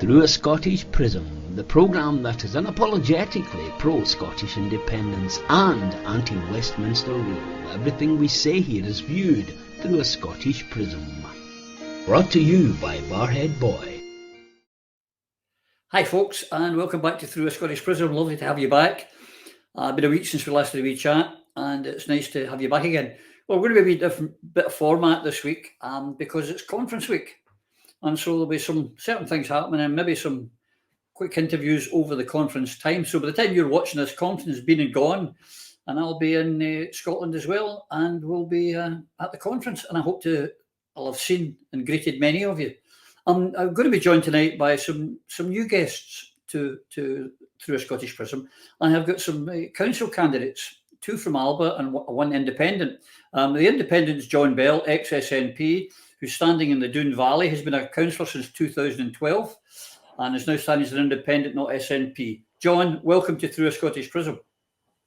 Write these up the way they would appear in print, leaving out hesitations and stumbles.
Through a Scottish Prism, the programme that is unapologetically pro-Scottish independence and anti-Westminster rule. Everything we say here is viewed through a Scottish Prism. Brought to you by Barhead Boy. Hi folks, and welcome back to Through a Scottish Prism. Lovely to have you back. Been a week since we last did a wee chat, and it's nice to have you back again. Well, we're going to be a different bit of format this week because it's conference week. And so there'll be some certain things happening and maybe some quick interviews over the conference time. So by the time you're watching this, conference has been and gone, and I'll be in Scotland as well, and we'll be at the conference. And I hope I'll have seen and greeted many of you. I'm going to be joined tonight by some new guests to Through a Scottish Prism. I have got some council candidates, two from Alba and one independent. The independent is John Bell, ex-SNP, who's standing in the Doon Valley. He's been a councillor since 2012 and is now standing as an independent, not SNP. John, welcome to Through a Scottish Prism.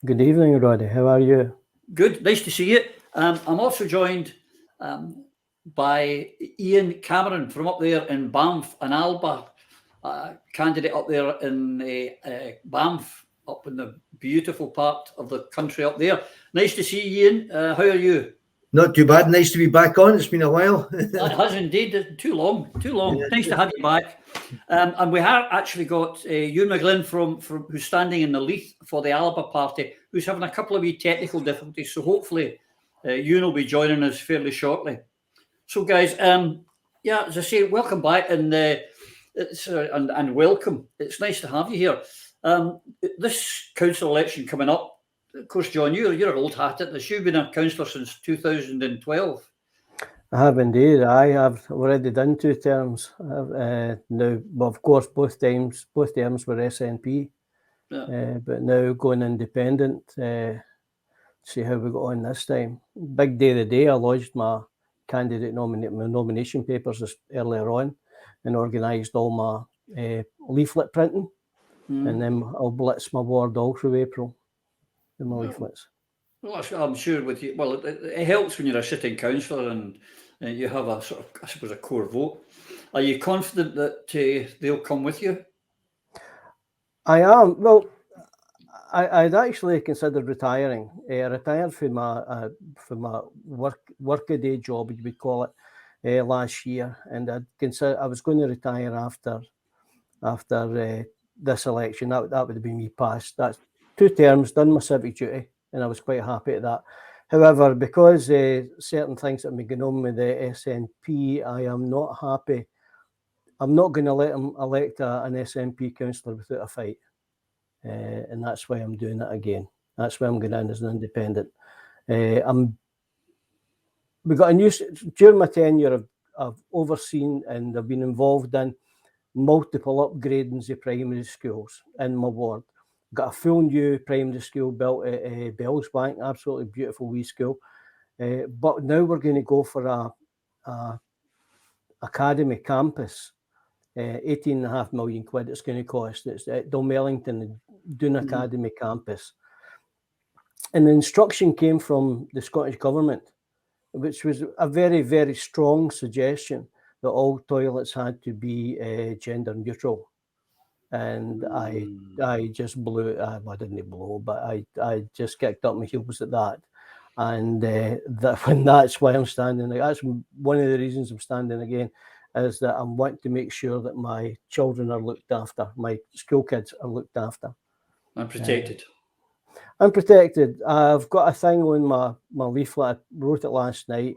Good evening, Roddy. How are you? Good. Nice to see you. I'm also joined by Iain Cameron from up there in Banff, an Alba candidate up there in Banff, up in the beautiful part of the country up there. Nice to see you, Iain. How are you? Not too bad. Nice to be back on. It's been a while. It has indeed. Too long. Yeah. Nice to have you back. And we have actually got Ewan McGlynn from who's standing in the Leith for the Alba Party, who's having a couple of wee technical difficulties. So hopefully Ewan will be joining us fairly shortly. So guys, as I say, welcome back and welcome. It's nice to have you here. This council election coming up. Of course, John, you're an old hat at this. You've been a councillor since 2012. I have indeed. I have already done 2 terms. Now, well, of course, both terms were SNP, but now going independent. See how we got on this time. Big day of the day. I lodged my candidate nomination papers earlier on, and organised all my leaflet printing, and then I'll blitz my ward all through April. In my leaflets. Well, I'm sure with you. Well, it helps when you're a sitting councillor and you have a sort of, I suppose, a core vote. Are you confident that they'll come with you? I am. Well, I'd actually considered retiring. I retired from my workaday job, you would call it, last year, and I was going to retire after this election. That would have been me past. That's 2 terms, done my civic duty, and I was quite happy at that. However, because certain things that have been going on with the SNP, I am not happy. I'm not going to let them elect an SNP councillor without a fight. And that's why I'm doing it again. That's why I'm going in as an independent. We got a new, during my tenure, I've overseen and I've been involved in multiple upgradings of primary schools in my ward. Got a full new primary school built at Bellsbank, absolutely beautiful wee school. But now we're going to go for a academy campus, 18.5 million quid it's going to cost. It's at Dunmellington, Doon Academy campus. And the instruction came from the Scottish Government, which was a very, very strong suggestion that all toilets had to be gender neutral. And I just blew. I didn't blow, but I just kicked up my heels at that. And that's why I'm standing. That's one of the reasons I'm standing again, is that I'm wanting to make sure that my children are looked after, my school kids are looked after. I'm protected. I'm protected. I've got a thing on my leaflet. I wrote it last night.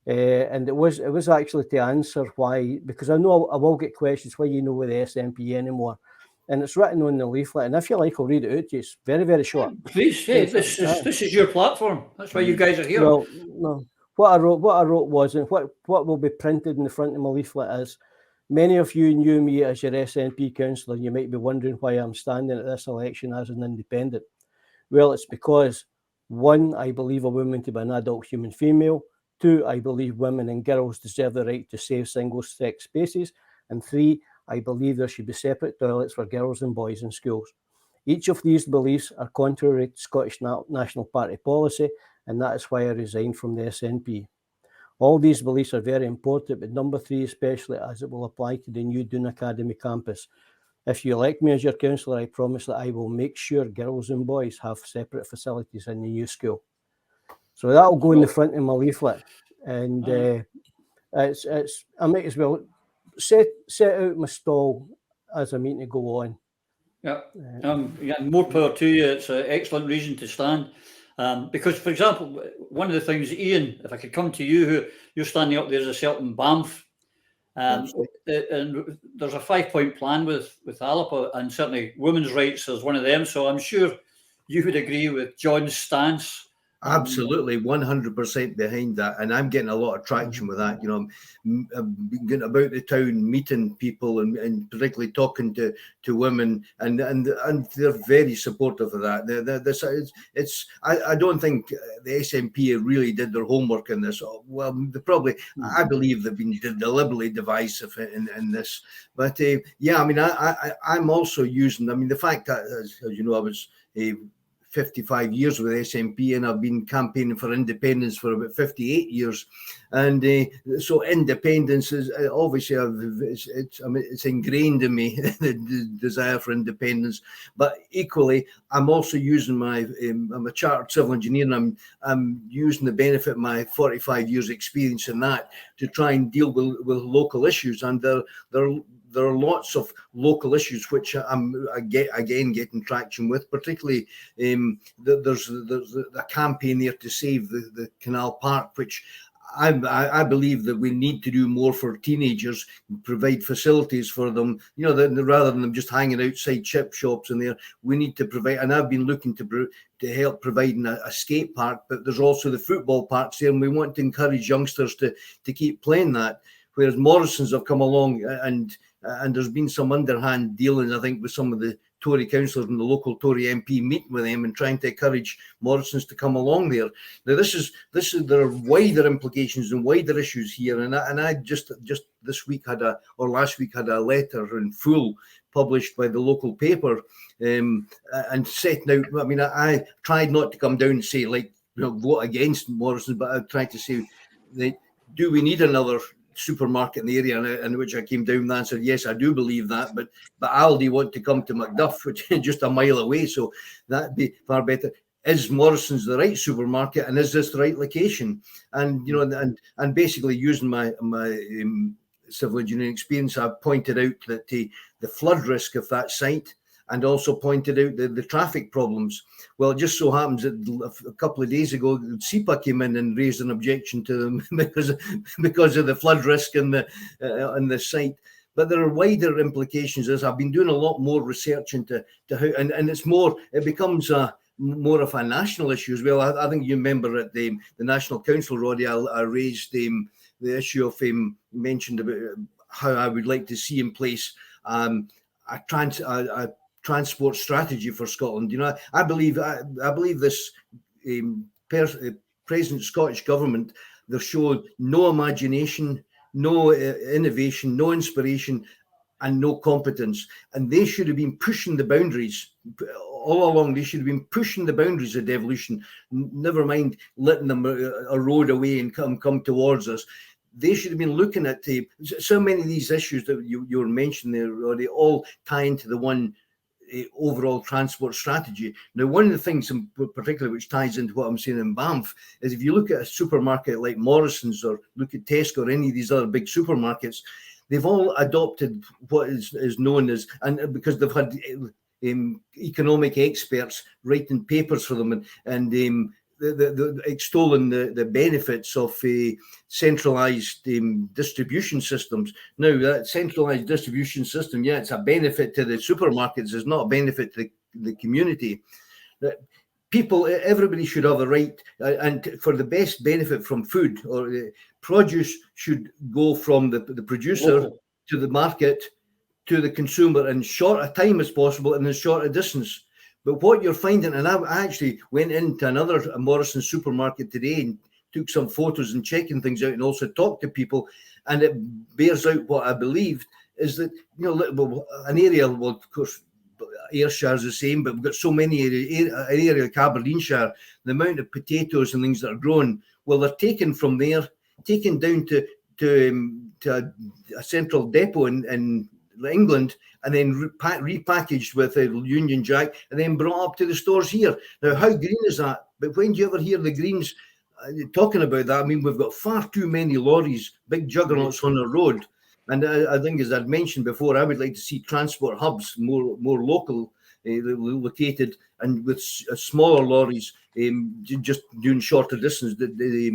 And it was actually to answer why, because I know I will get questions why you know with the SNP anymore, and it's written on the leaflet. And if you like, I'll read it out to you. It's very, very short. Please, this is your platform. That's why you guys are here. Well, no, what I wrote was, and what will be printed in the front of my leaflet is, many of you knew me as your SNP councillor. You might be wondering why I'm standing at this election as an independent. Well, it's because 1, I believe a woman to be an adult human female. 2, I believe women and girls deserve the right to safe single-sex spaces. And 3, I believe there should be separate toilets for girls and boys in schools. Each of these beliefs are contrary to Scottish National Party policy, and that is why I resigned from the SNP. All these beliefs are very important, but number 3 especially, as it will apply to the new Doon Academy campus. If you elect me as your councillor, I promise that I will make sure girls and boys have separate facilities in the new school. So that'll go in the front of my leaflet, and I might as well set out my stall as I mean to go on. Yeah, more power to you. It's an excellent reason to stand. Because, for example, one of the things, Iain, if I could come to you, who you're standing up there as a Celtic Banff, and there's a 5-point plan with Alba, and certainly women's rights is one of them. So I'm sure you would agree with John's stance. Absolutely, 100% behind that, and I'm getting a lot of traction with that. You know, I'm getting about the town, meeting people, and particularly talking to women, and they're very supportive of that. I don't think the SNP really did their homework in this. Well, they probably, I believe they've been deliberately divisive in this. But yeah, I mean, I'm also using. I mean, the fact that, as you know, I was 55 years with SNP, and I've been campaigning for independence for about 58 years, and so independence is obviously it's ingrained in me, the desire for independence. But equally, I'm also using I'm a chartered civil engineer, and I'm using the benefit of my 45 years experience in that to try and deal with local issues, and there are lots of local issues which I'm again getting traction with, particularly there's a campaign there to save the Canal Park, which I believe that we need to do more for teenagers, provide facilities for them, you know, rather than them just hanging outside chip shops in there. We need to provide, and I've been looking to help providing a skate park, but there's also the football parks there, and we want to encourage youngsters to keep playing that. Whereas Morrison's have come along, and there's been some underhand dealings, I think, with some of the Tory councillors and the local Tory MP meeting with them and trying to encourage Morrison's to come along there. Now, there are wider implications and wider issues here, and I just this week last week had a letter in full published by the local paper, and setting out. I mean, I tried not to come down and say, like, you know, vote against Morrison, but I tried to say, do we need another supermarket in the area? In which I came down and answered, yes, I do believe that, but Aldi want to come to Macduff, which is just a mile away, so that'd be far better. Is Morrison's the right supermarket, and is this the right location? And you know, and basically using my civil engineering experience, I pointed out that the flood risk of that site, and also pointed out the traffic problems. Well, it just so happens that a couple of days ago, SEPA came in and raised an objection to them because of the flood risk in the site. But there are wider implications. As I've been doing a lot more research into how, and it becomes more of a national issue as well. I think you remember at the National Council, Roddy, I raised the issue of mentioned about how I would like to see in place a transport strategy for Scotland. You know, I believe this present Scottish government, they've showed no imagination, no innovation, no inspiration, and no competence. And they should have been pushing the boundaries all along. They should have been pushing the boundaries of devolution, never mind letting them erode away and come towards us. They should have been looking at so many of these issues that you were mentioning there, Roddy, all tie into the one overall transport strategy. Now, one of the things in particular which ties into what I'm saying in Banff is if you look at a supermarket like Morrison's, or look at Tesco or any of these other big supermarkets, they've all adopted what is known as, and because they've had economic experts writing papers for them and extolling the benefits of centralised distribution systems. Now, that centralised distribution system, yeah, it's a benefit to the supermarkets, it's not a benefit to the community. Everybody should have a right, and for the best benefit from food, or produce should go from the producer to the market to the consumer in short a time as possible and as short a distance. But what you're finding, and I actually went into another Morrison supermarket today and took some photos and checking things out, and also talked to people, and it bears out what I believed is that, you know, an area, well, of course, Ayrshire is the same, but we've got so many an area like Aberdeenshire, the amount of potatoes and things that are grown, well, they're taken from there, taken down to a central depot in England, and then repackaged with a Union Jack, and then brought up to the stores here. Now, how green is that? But when do you ever hear the Greens talking about that? I mean, we've got far too many lorries, big juggernauts on the road. And I think, as I'd mentioned before, I would like to see transport hubs more local, located, and with smaller lorries just doing shorter distance,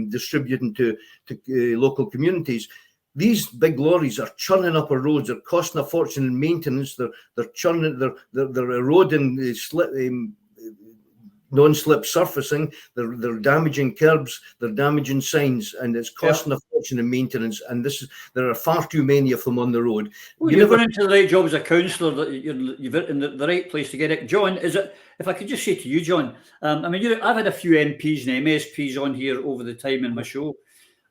distributing to local communities. These big lorries are churning up our roads. They're costing a fortune in maintenance. They're churning. They're eroding non-slip surfacing. They're damaging curbs. They're damaging signs, and it's costing a fortune in maintenance. And there are far too many of them on the road. Well, you're going into the right job as a councillor. That you've in the right place to get it. John, is it? If I could just say to you, John, I mean, I've had a few MPs and MSPs on here over the time in my show.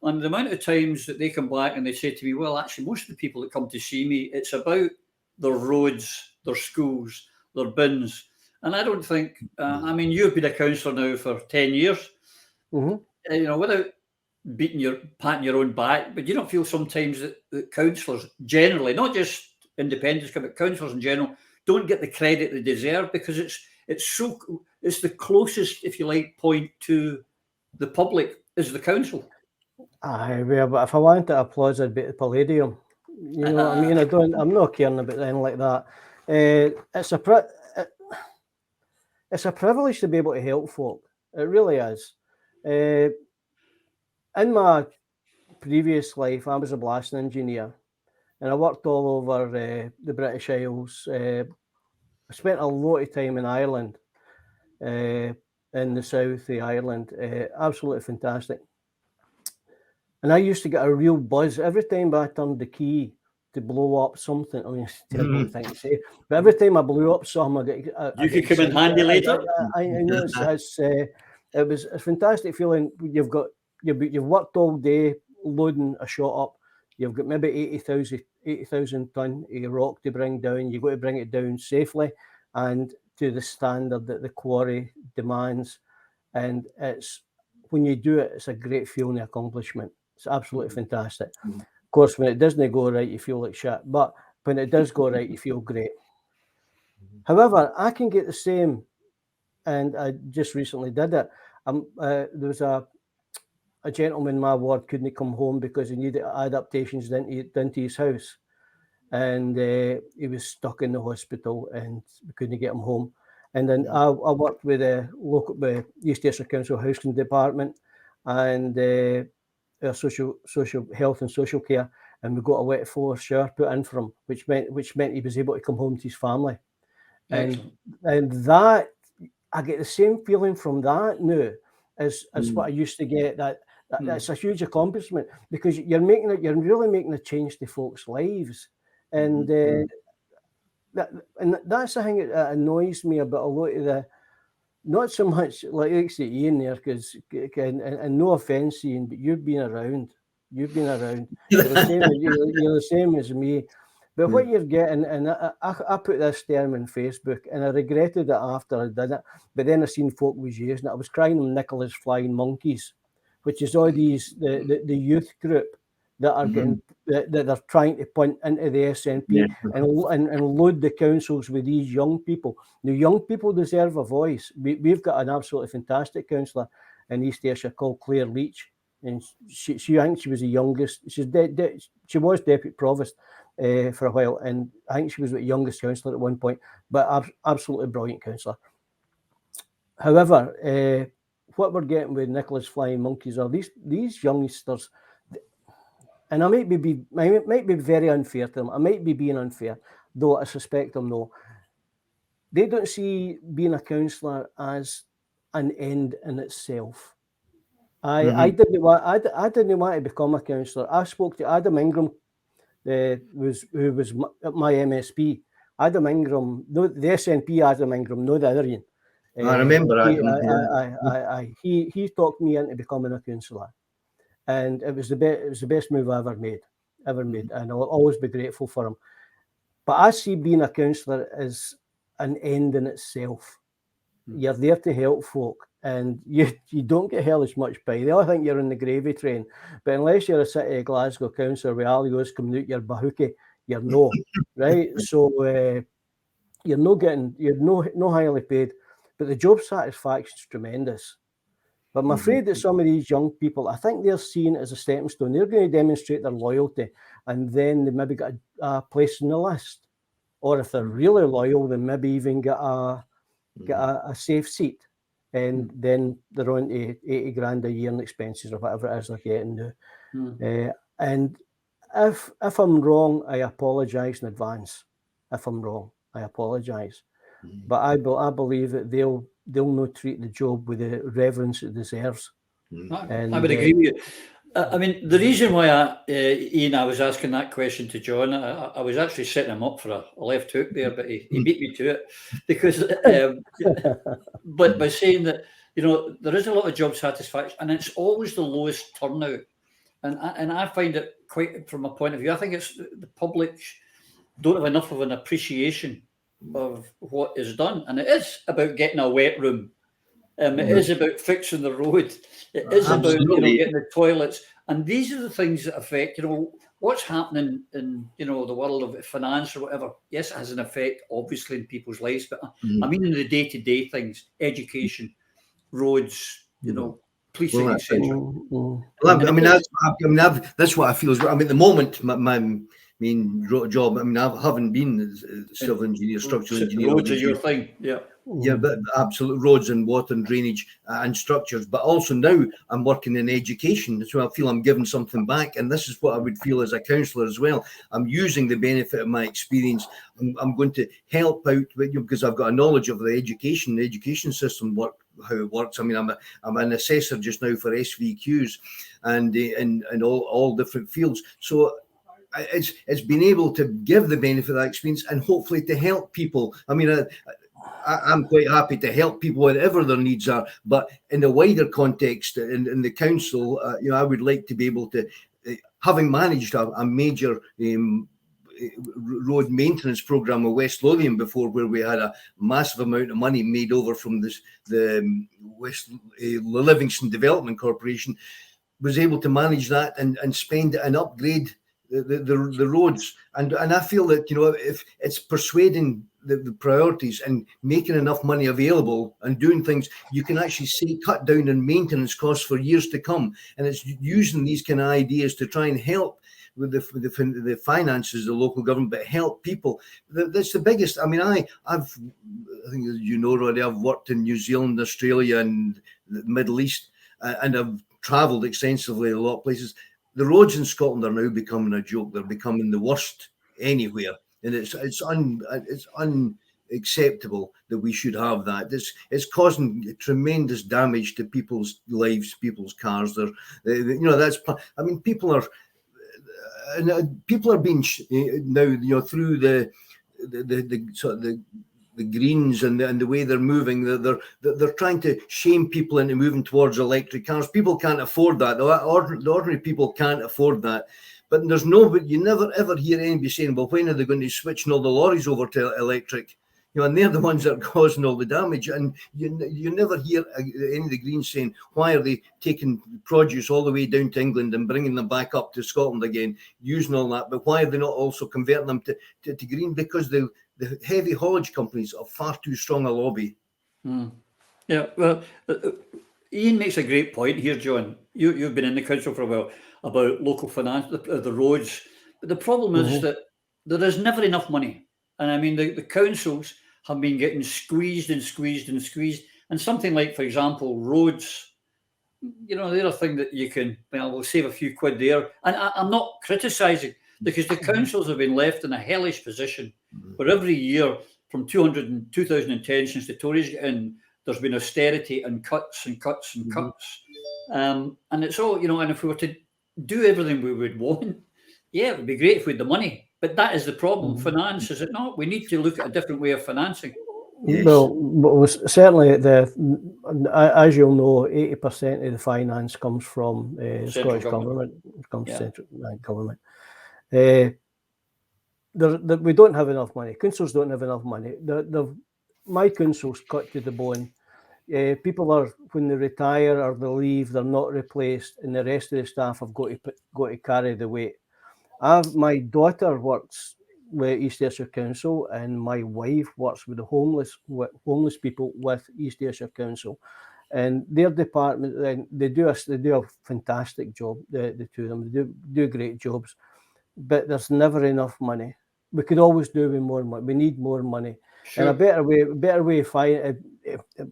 And the amount of times that they come back and they say to me, well, actually, most of the people that come to see me, it's about their roads, their schools, their bins. And I don't think, I mean, you've been a councillor now for 10 years, you know, without patting your own back, but you don't feel sometimes that councillors generally, not just independents, but councillors in general, don't get the credit they deserve, because it's the closest, if you like, point to the public is the council. Aye, well, but if I wanted to applaud, I'd be at the Palladium. You know what I mean? I'm not caring about anything like that. It's a privilege to be able to help folk. It really is. In my previous life, I was a blasting engineer, and I worked all over the British Isles. I spent a lot of time in Ireland, in the south of Ireland. Absolutely fantastic. And I used to get a real buzz every time I turned the key to blow up something. I mean, it's a terrible thing to say, but every time I blew up something, you could come in handy later. I know it's fantastic feeling. You've worked all day loading a shot up. You've got maybe 80,000 ton of rock to bring down. You've got to bring it down safely and to the standard that the quarry demands. And when you do it, it's a great feeling of accomplishment. It's absolutely fantastic. Of course, when it doesn't go right, you feel like shit. But when it does go right, you feel great. However, I can get the same, and I just recently did it. There was a gentleman in my ward couldn't come home because he needed adaptations done to his house. And he was stuck in the hospital and we couldn't get him home. And then I worked with the local East Ayrshire Council Housing Department and our social health and social care, and we got a wet floor shower put in for him, which meant he was able to come home to his family. And that, I get the same feeling from that now as what I used to get. That's a huge accomplishment, because you're really making a change to folks' lives, and that's the thing that annoys me about a lot of the. Not so much like I say Iain there, because and no offence, Iain, but you've been around. You're the same as me. But what you're getting, and I put this term on Facebook, and I regretted it after I did it. But then I seen folk was using it. I was crying them Nicola's Flying Monkeys, which is all these the youth group that are getting that they're trying to punt into the SNP and load the councils with these young people. The young people deserve a voice. We've got an absolutely fantastic councillor in East Ayrshire called Claire Leach, and she I think she was the youngest. She was deputy provost for a while, and I think she was the youngest councillor at one point. But absolutely brilliant councillor. However, what we're getting with Nicola's Flying Monkeys are these youngsters. And I might be very unfair to them. I might be being unfair, though I suspect them no. They don't see being a councillor as an end in itself. I didn't want to become a councillor. I spoke to Adam Ingram, who was my MSP. Adam Ingram, no, the SNP Adam Ingram, no the other Iain. I remember Adam. He talked me into becoming a councillor. And it was the best move I ever made, and I'll always be grateful for him. But I see being a councillor as an end in itself. You're there to help folk, and you don't get hellish much pay. They all think you're in the gravy train, but unless you're a City of Glasgow councillor with Alios coming out your bahookie, you're no, right? So you're no highly paid, but the job satisfaction is tremendous. But I'm afraid that some of these young people, I think they're seen as a stepping stone. They're going to demonstrate their loyalty, and then they maybe get a place in the list. Or if they're really loyal, they maybe even get a safe seat. And then they're on to 80 grand a year in expenses or whatever it is they're getting now. And if I'm wrong, I apologise in advance. If I'm wrong, I apologise. But I believe that they'll not treat the job with the reverence it deserves. I would agree with you. I mean, the reason why Iain, I was asking that question to John, I was actually setting him up for a left hook there, but he beat me to it because, but by saying that, there is a lot of job satisfaction, and it's always the lowest turnout, and I find it quite, from a point of view, I think it's the public don't have enough of an appreciation of what is done, and it is about getting a wet room. It is about fixing the road. It is about getting the toilets, and these are the things that affect what's happening in the world of finance or whatever. Yes, it has an effect, obviously, in people's lives, but I mean in the day-to-day things, education, roads, policing, etc. Well, I mean, that's what I feel as well. I mean, at the moment, my main job, I mean, I haven't been a civil engineer, structural engineer. Roads are your thing, yeah. Yeah, but absolute roads and water and drainage and structures. But also now I'm working in education, so I feel I'm giving something back. And this is what I would feel as a councillor as well. I'm using the benefit of my experience. I'm going to help out with you because I've got a knowledge of the education system, how it works. I mean, I'm an assessor just now for SVQs and in all different fields. So it's been able to give the benefit of that experience and hopefully to help people. I mean, I'm quite happy to help people whatever their needs are, but in the wider context, in the council, I would like to be able to, having managed a major road maintenance program of West Lothian before, where we had a massive amount of money made over from the West Livingston Development Corporation, was able to manage that and spend it and upgrade the roads, and I feel that if it's persuading the priorities and making enough money available and doing things, you can actually cut down on maintenance costs for years to come. And it's using these kind of ideas to try and help with the finances of the local government, but help people. That's the biggest. I mean, I think Roddy, I've worked in New Zealand, Australia, and the Middle East, and I've travelled extensively a lot of places. The roads in Scotland are now becoming a joke. They're becoming the worst anywhere, and it's unacceptable that we should have that. It's causing tremendous damage to people's lives, people's cars. I mean, people are being now through the greens and the way they're moving, they're trying to shame people into moving towards electric cars. People can't afford that. The ordinary people can't afford that. But you never ever hear anybody saying, well, when are they going to switch all the lorries over to electric? And they're the ones that are causing all the damage. And you never hear any of the Greens saying, why are they taking produce all the way down to England and bringing them back up to Scotland again, using all that? But why are they not also converting them to green? Because the heavy haulage companies are far too strong a lobby. Yeah, well, Iain makes a great point here, John. You've been in the council for a while about local finance, the roads. But the problem is that there is never enough money. And I mean, the councils have been getting squeezed and squeezed and squeezed. And something like, for example, roads, they're a thing that you can, we'll save a few quid there. And I'm not criticising, because the councils have been left in a hellish position where every year from 2010, since the Tories got in, there's been austerity and cuts and cuts and cuts. And it's all, and if we were to do everything we would want, yeah, it would be great if we had the money. But that is the problem. Finance, is it not? We need to look at a different way of financing. Yes. Well, certainly, as you'll know, 80% of the finance comes from Scottish government. It comes central government. We don't have enough money. Councils don't have enough money. My council's cut to the bone People are, when they retire or they leave, they're not replaced, and the rest of the staff have got to carry the weight. My daughter works with East Ayrshire Council, and my wife works with the homeless people with East Ayrshire Council, and their department, they do a fantastic job. The two of them, they do great jobs, but there's never enough money. We could always do with more money. We need more money. Sure. And a better way of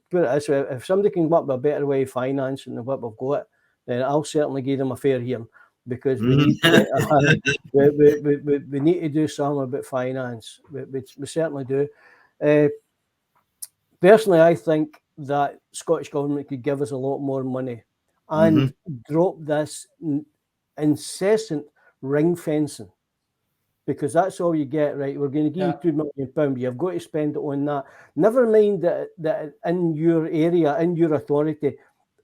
put it this way, if somebody can come up with a better way of financing than what we've got, then I'll certainly give them a fair hearing, because we need we need to do something about finance. We certainly do. Personally, I think that Scottish Government could give us a lot more money and drop this incessant ring fencing, because that's all you get, right? We're going to give you £2 million, but you've got to spend it on that. Never mind that in your area, in your authority,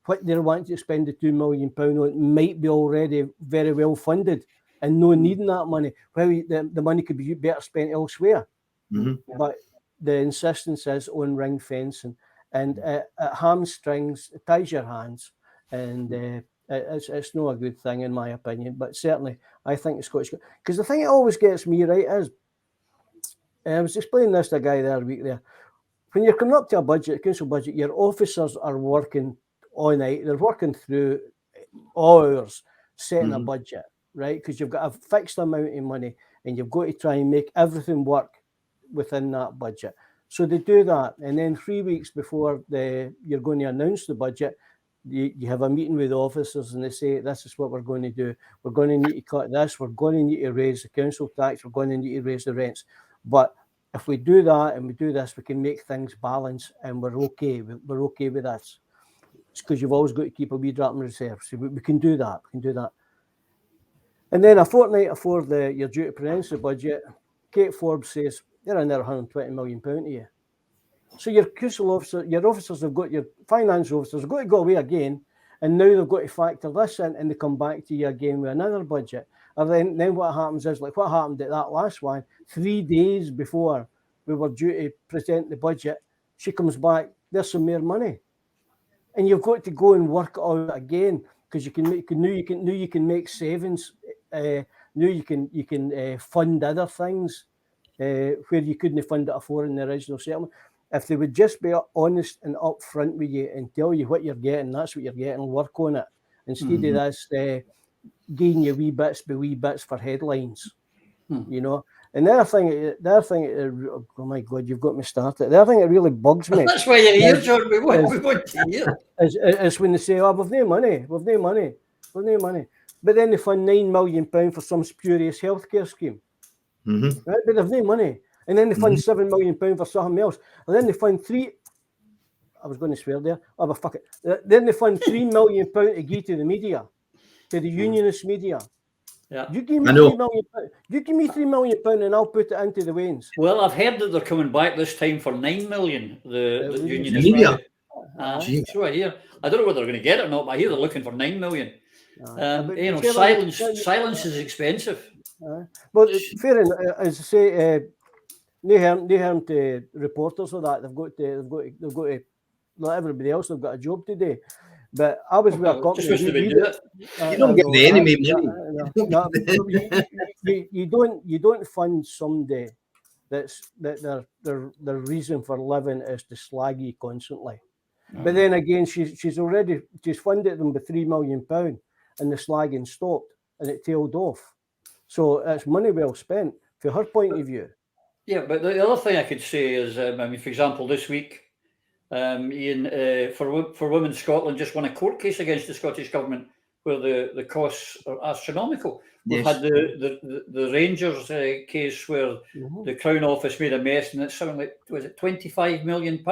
what they're wanting to spend the £2 million on might be already very well funded and no needing that money. Well, the money could be better spent elsewhere. But the insistence is on ring fencing, and it hamstrings, it ties your hands, and it's not a good thing in my opinion. But certainly, I think the Scottish, because the thing that always gets me right is, I was explaining this to a guy the other week there. When you're coming up to a budget, council budget, your officers are working all night. They're working through all hours setting a budget, right? Because you've got a fixed amount of money, and you've got to try and make everything work within that budget. So they do that, and then 3 weeks before you're going to announce the budget, you have a meeting with the officers, and they say, this is what we're going to do. We're going to need to cut this. We're going to need to raise the council tax. We're going to need to raise the rents. But if we do that and we do this, we can make things balance, and we're okay. We're okay with this. It's because you've always got to keep a wee drop in reserve. So we can do that. We can do that. And then a fortnight before you're due to pronounce the budget, Kate Forbes says, you're in there £120 million a year. So your council officer, your officers have got, your finance officers have got to go away again, and now they've got to factor this in, and they come back to you again with another budget. And then what happens is, like what happened at that last one, 3 days before we were due to present the budget, she comes back, there's some more money. And you've got to go and work it out again, because you can make savings. Now you can fund other things where you couldn't fund it before in the original settlement. If they would just be honest and upfront with you and tell you what you're getting, that's what you're getting, work on it. Instead of this giving you wee bits for headlines, you know. And the other thing, oh my God, you've got me started. The other thing that really bugs me. That's why you're here, John. We want to hear. Is when they say, oh, we've no money. But then they fund £9 million for some spurious healthcare scheme. Right? But they've no money. And then they fund £7 million for something else. And then they fund I was going to swear there. Oh, but fuck it. Then they fund £3 million to give to the media, to the unionist media. Yeah. You give me £3 million. You give me £3 million and I'll put it into the Wains. Well, I've heard that they're coming back this time for $9 million. The unionist media. That's what I hear. I don't know whether they're going to get it or not, but I hear they're looking for $9 million. You know, silence is expensive. Well, fair enough. As I say, they haven't reporters or that. They've got to like everybody else. They've got a job to do. But I was with a company. You don't get the enemy money. You don't fund somebody that their reason for living is to slag you constantly. But then again, she's funded them with £3 million, and the slagging stopped and it tailed off. So it's money well spent from her point of view. Yeah, but the other thing I could say is, I mean, for example, this week, Iain, for Women Scotland just won a court case against the Scottish Government where the costs are astronomical. We've had the Rangers case where the Crown Office made a mess, and it's something like, was it £25 million?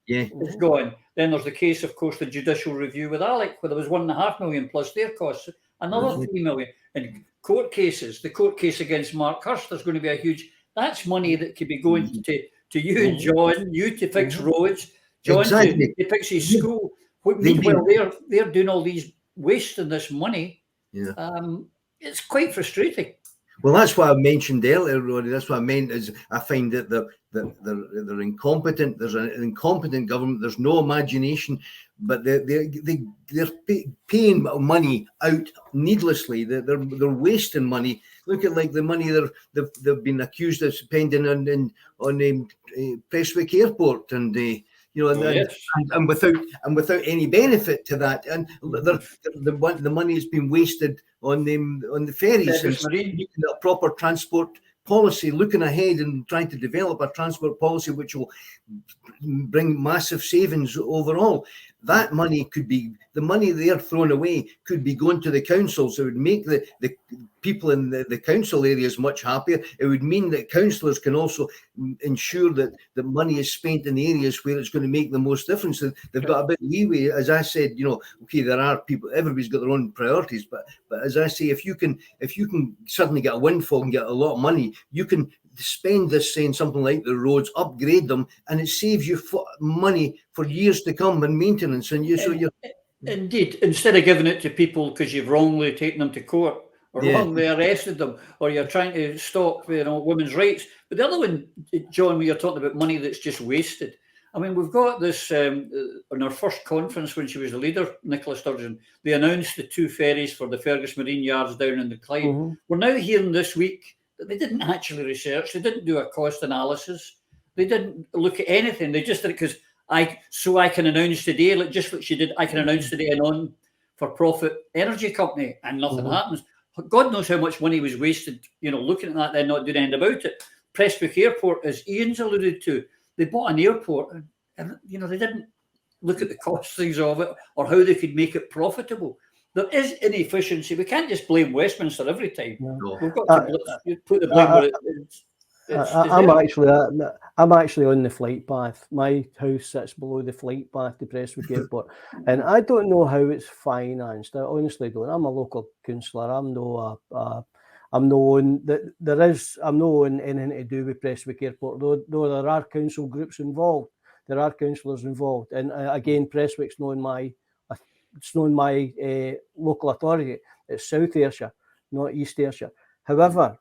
Yeah, it's gone. Then there's the case, of course, the judicial review with Alec, where there was £1.5 million plus their costs, another £3 million. And court cases, the court case against Mark Hurst, there's going to be a huge. That's money that could be going to you and John, you to fix roads, John to fix his school. Meanwhile, they're doing all these wasting this money. Yeah. It's quite frustrating. Well, that's what I mentioned earlier, Roddy. That's what I meant is I find that they're incompetent. There's an incompetent government. There's no imagination, but they're paying money out needlessly. They're wasting money. Look at like the money they've been accused of spending on Prestwick Airport and and without any benefit to that, and the money has been wasted on the ferries and making a proper transport policy, looking ahead and trying to develop a transport policy which will bring massive savings overall. That money could be, the money they're throwing away could be going to the councils. It would make the people in the council areas much happier. It would mean that councillors can also ensure that the money is spent in the areas where it's going to make the most difference. They've got a bit of leeway. As I said, okay, there are people, everybody's got their own priorities, but as I say, if you can suddenly get a windfall and get a lot of money, you can spend this saying something like the roads, upgrade them, and it saves you money for years to come and maintenance. And indeed, instead of giving it to people because you've wrongly taken them to court or wrongly arrested them, or you're trying to stop women's rights. But the other one, John, when you're talking about money that's just wasted, I mean, we've got this on our first conference when she was the leader, Nicola Sturgeon, they announced the 2 ferries for the Fergus Marine Yards down in the Clyde. Mm-hmm. We're now hearing this week that they didn't actually research, they didn't do a cost analysis, they didn't look at anything, they just did it because I can announce today, like just what she did, I can announce today a non-for-profit energy company, and nothing happens. God knows how much money was wasted, looking at that, then not doing anything about it. Prestwick Airport, as Iain's alluded to, they bought an airport and they didn't look at the costings of it or how they could make it profitable. There is inefficiency. We can't just blame Westminster every time. No. We've got to put the blame where it's I'm actually on the flight path. My house sits below the flight path to Prestwick Airport, and I don't know how it's financed. I honestly don't. I'm a local councillor. I'm not on anything to do with Prestwick Airport. Though there are council groups involved, there are councillors involved, and again, Prestwick's not in my local authority. It's South Ayrshire, not East Ayrshire. However,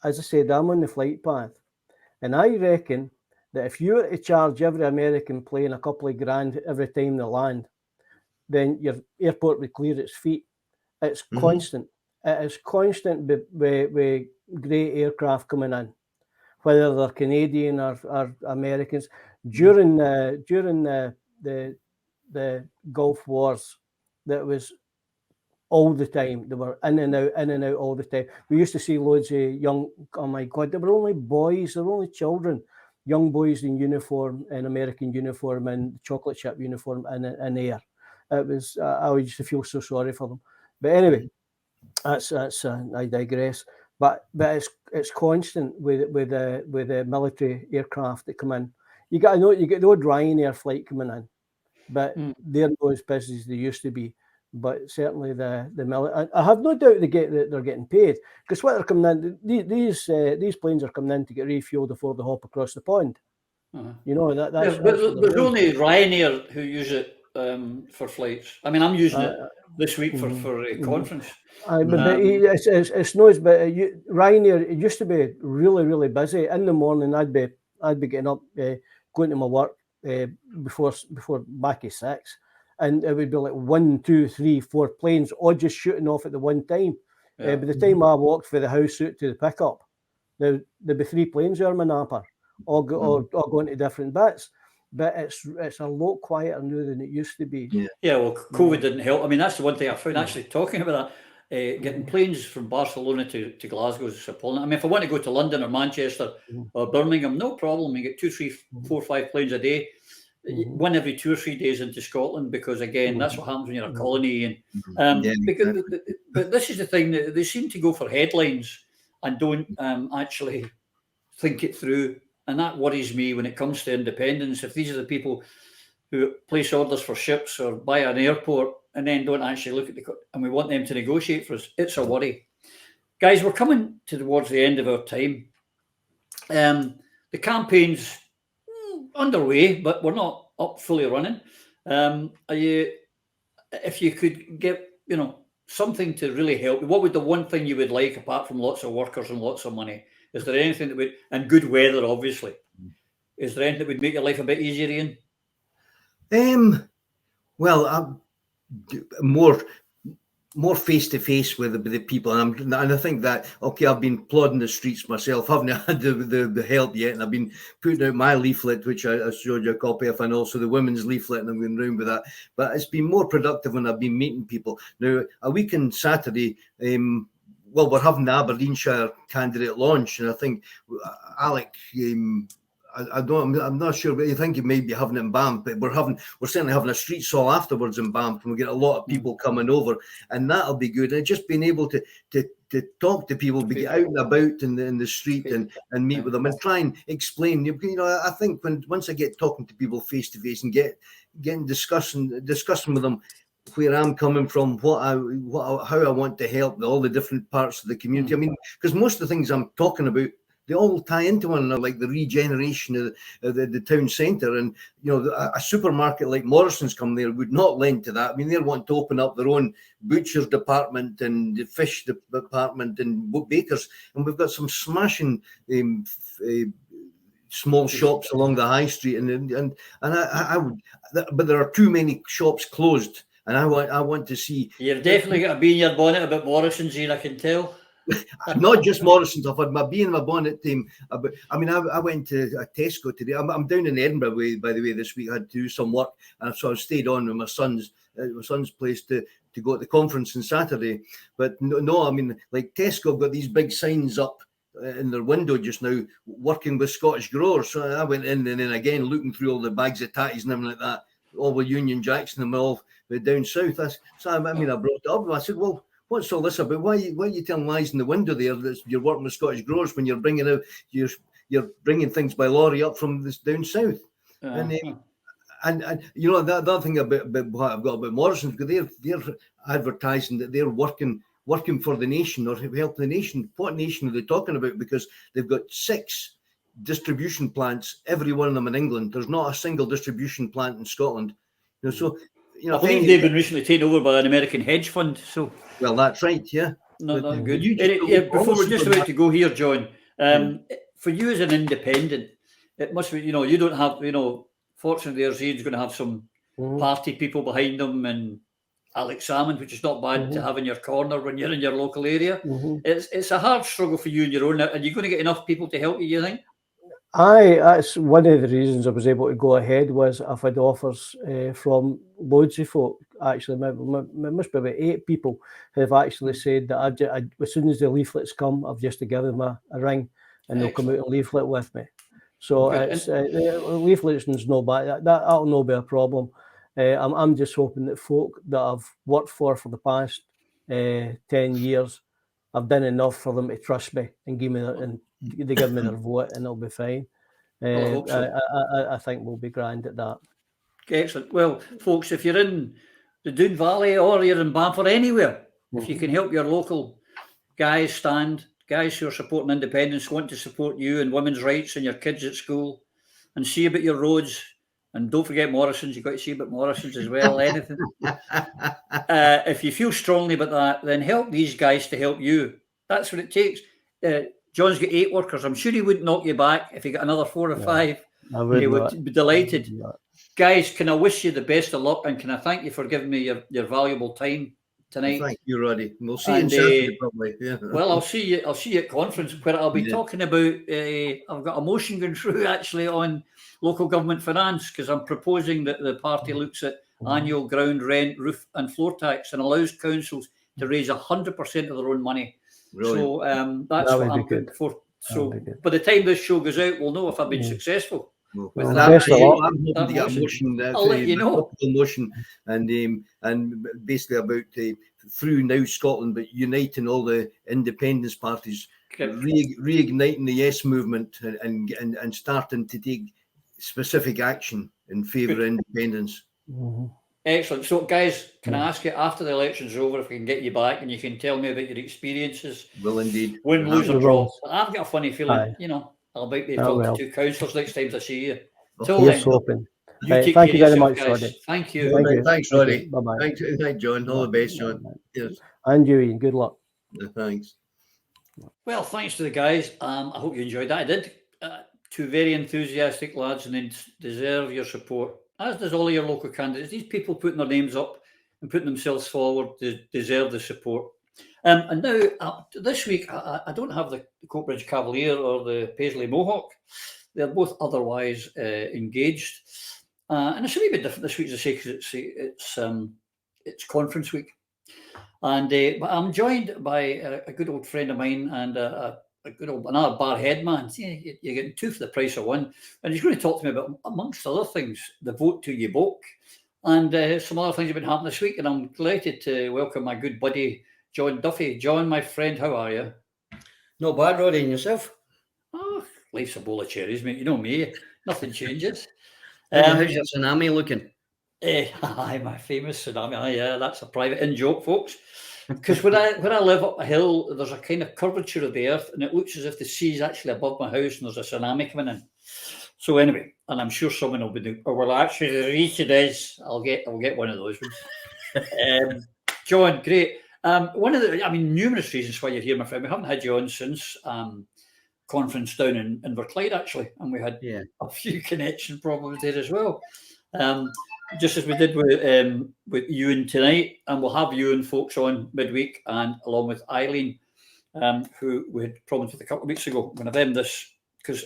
as I said, I'm on the flight path, and I reckon that if you were to charge every American plane a couple of grand every time they land, then your airport would clear its feet. It's constant. It is constant with great aircraft coming in, whether they're Canadian or Americans. During the Gulf Wars, that was all the time. They were in and out all the time. We used to see loads of young, oh my God, they were only boys, they were only children, young boys in uniform, in American uniform and chocolate chip uniform in air. It was, I used to feel so sorry for them. But anyway, that's I digress. But it's constant with the military aircraft that come in. You got to know, you get the odd Ryanair flight coming in, but they're not as busy as they used to be. But certainly the military, I have no doubt they're getting paid, because what they're coming in, these planes are coming in to get refueled before they hop across the pond. That's there's only Ryanair who use it for flights. I mean, I'm using it this week for a conference. It's noise, but Ryanair, it used to be really, really busy. In the morning, I'd be getting up, going to my work before back at 6. And it would be like 1, 2, 3, 4 planes all just shooting off at the one time. By the time I walked for the house out to the pickup, there'd be 3 planes there, my napper, all going to different bits. But it's a lot quieter now than it used to be. Well, COVID didn't help. I mean, that's the one thing I found actually talking about that. Getting planes from Barcelona to Glasgow is appalling. I mean, if I want to go to London or Manchester or Birmingham, no problem. You get 2, 3, 4, 5 planes a day. 1 every 2 or 3 days into Scotland, because again, that's what happens when you're a colony. And but this is the thing, that they seem to go for headlines and don't actually think it through, and that worries me when it comes to independence. If these are the people who place orders for ships or buy an airport and then don't actually look at and we want them to negotiate for us, it's a worry. Guys, we're coming towards the end of our time. The campaign's underway, but we're not up fully running. If you could give, something to really help, what would the one thing you would like, apart from lots of workers and lots of money? Is there anything that would, and good weather, obviously, is there anything that would make your life a bit easier, Iain? Well, more face to face with the people, and I think that, okay, I've been plodding the streets myself, haven't had the help yet, and I've been putting out my leaflet, which I showed you a copy of, and also the women's leaflet, and I'm going around with that. But it's been more productive when I've been meeting people. Now, a week on Saturday, well, we're having the Aberdeenshire candidate launch, and I think Alec. I'm not sure, but I think you may be having it in Banff, but we're certainly having a street stall afterwards in Banff, and we get a lot of people coming over, and that'll be good. And just being able to talk to people, be out and about in the street and meet with them and try and explain. You know, I think once I get talking to people face to face and getting discussing with them where I'm coming from, how I want to help all the different parts of the community. I mean, because most of the things I'm talking about, they all tie into one another, like the regeneration of the town centre. And, you know, a supermarket like Morrison's come there would not lend to that. I mean, they want to open up their own butcher's department and the fish department and bakers. And we've got some smashing small shops along the high street. And I would, but there are too many shops closed. And I want to see. You've definitely got a bee in your bonnet about Morrison's, Iain, I can tell. Not just Morrison's. I've had my bee in my bonnet team. I mean, I went to a Tesco today. I'm down in Edinburgh, by the way, this week. I had to do some work, and so I stayed on with my son's place to go to the conference on Saturday. But no, I mean, like Tesco have got these big signs up in their window just now, working with Scottish growers. So I went in, and then again looking through all the bags of tatties and everything like that, all with Union Jacks and them all down south. I mean, I brought it up. I said, well, what's all this about? Why are you telling lies in the window there that you're working with Scottish growers when you're bringing out you're bringing things by lorry up from this down south? And you know, the other thing about what I've got about Morrison's, because they're advertising that they're working for the nation or helping the nation. What nation are they talking about? Because they've got 6 distribution plants, every one of them in England. There's not a single distribution plant in Scotland. You know, so. You know, I believe they've been recently taken over by an American hedge fund. So, well, that's right, yeah. No, that's good. Before we're just about to go here, John, for you as an independent, it must be, you know, you don't have, you know, fortunately, Iain's going to have some party people behind them, and Alex Salmon, which is not bad to have in your corner when you're in your local area. It's a hard struggle for you on your own. Are you going to get enough people to help you think? That's one of the reasons I was able to go ahead. Was I've had offers from loads of folk. Actually, there must be about 8 people who have actually said that as soon as the leaflets come, I've just to give them a ring, and they'll come out and leaflet with me. So it's leaflets is no bad. That'll not be a problem. I'm just hoping that folk that I've worked for the past 10 years, I've done enough for them to trust me and give me they give me their vote, and it'll be fine. I think we'll be grand at that. Excellent. Well, folks, if you're in the Doon Valley or you're in Banff or anywhere, if you can help your local guys who are supporting independence, want to support you and women's rights and your kids at school, and see about your roads, and don't forget Morrison's, you've got to see about Morrison's as well, anything. If you feel strongly about that, then help these guys to help you. That's what it takes. John's got 8 workers. I'm sure he wouldn't knock you back if he got another 4 or 5. He would be delighted. Guys, can I wish you the best of luck, and can I thank you for giving me your valuable time tonight? Thank you, Roddy. We'll see you in Saturday, probably. Yeah. Well, I'll see you at conference where I'll be talking about. I've got a motion going through actually on local government finance, because I'm proposing that the party looks at annual ground rent, roof, and floor tax, and allows councils to raise 100% of their own money. Brilliant. So that's what I'm good for. So by the time this show goes out, we'll know if I've been successful. Well, I'm hoping to get a motion. I'll let you know. Motion and basically about through Now Scotland, but uniting all the independence parties, reigniting the Yes movement, and starting to take specific action in favour of independence. Excellent. So, guys, can I ask you, after the elections are over, if we can get you back and you can tell me about your experiences? Well, indeed. Win, lose, or draw. I've got a funny feeling, you know, I'll be talking to 2 councillors next time I see you. Here's hoping. You Thank you very much, guys. Roddy. Thank you. Thank you. Thanks, Roddy. Bye-bye. Thanks, John. All the best, John. Cheers. And you, Ian. Good luck. Thanks. Well, thanks to the guys. I hope you enjoyed that. I did. Two very enthusiastic lads, and they deserve your support, as does all of your local candidates. These people putting their names up and putting themselves forward deserve the support. And now, this week, I don't have the Coatbridge Cavalier or the Paisley Mohawk. They're both otherwise engaged. And it's a wee bit different this week, as I say, because it's conference week. And but I'm joined by a good old friend of mine and another bar head man. See, you're getting two for the price of one. And he's going to talk to me about, amongst other things, the vote to your book and some other things have been happening this week. And I'm delighted to welcome my good buddy, John Duffy. John, my friend, how are you? Not bad, Roddy, and yourself? Oh, life's a bowl of cherries, mate. You know me. Nothing changes. How's your tsunami looking? Aye, my famous tsunami. Aye, yeah, that's a private in-joke, folks. Because when I live up a hill, there's a kind of curvature of the earth, and it looks as if the sea is actually above my house, and there's a tsunami coming in. So anyway, and I'm sure someone will be doing, or well, actually, the reach it is. I'll get one of those ones. John, great. One of the, numerous reasons why you're here, my friend. We haven't had you on since conference down in Inverclyde, actually, and we had a few connection problems there as well. Just as we did with Ewan tonight, and we'll have Ewan folks on midweek, and along with Eileen, who we had problems with a couple of weeks ago. One of them, this, because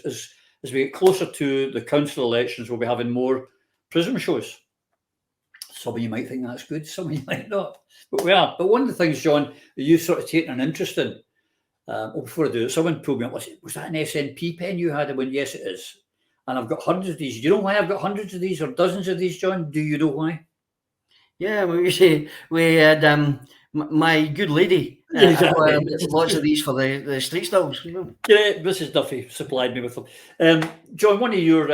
as we get closer to the council elections, we'll be having more Prism shows. Some of you might think that's good, some of you might not, but we are. But one of the things, John, that you've sort of taken an interest in, before I do it, someone pulled me up. Was that an SNP pen you had? I went, yes, it is. And I've got hundreds of these. Do you know why I've got hundreds of these or dozens of these, John? Do you know why? Yeah, well, you see, we had my good lady lots of these for the street stalls. You know? Yeah, Mrs. Duffy supplied me with them. John, one of your